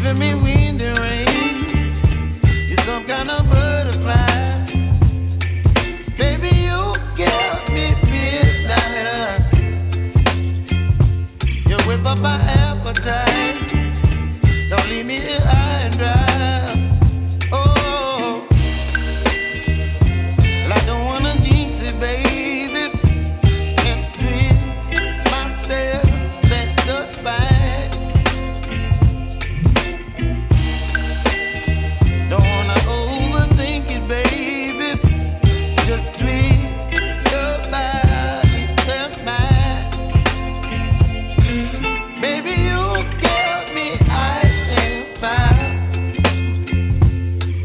giving me wind and rain. You're some kind of butterfly. Baby, you give me midnight. You whip up my appetite. Don't leave me here high and dry. Oh, well, I don't wanna jinx it, baby, and twist myself at the spine. Don't wanna overthink it, baby. It's just twist your body and mine. Baby, you give me ice and fire.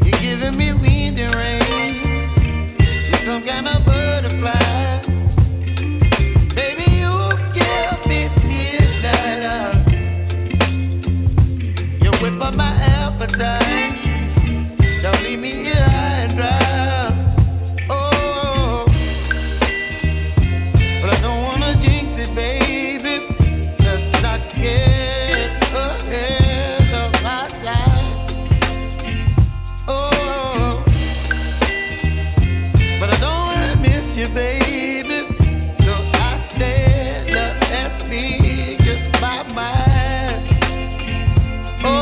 You're giving me wind and rain. You're some kind of butterfly. Baby, you give me midnight. You whip up my appetite. Don't leave me here high and dry. Oh, but I don't wanna jinx it, baby. Let's not get ahead of my time. Oh, but I don't wanna miss you, baby. So I stand up and speak just my mind. Oh.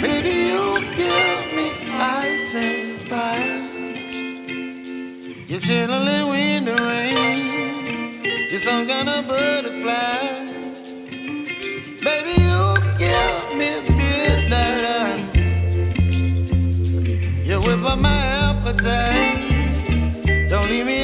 Baby, you give me ice and fire. You're chilling wind and rain. You're some kind of butterfly. Baby, you give me midnight. You whip up my appetite. Don't leave me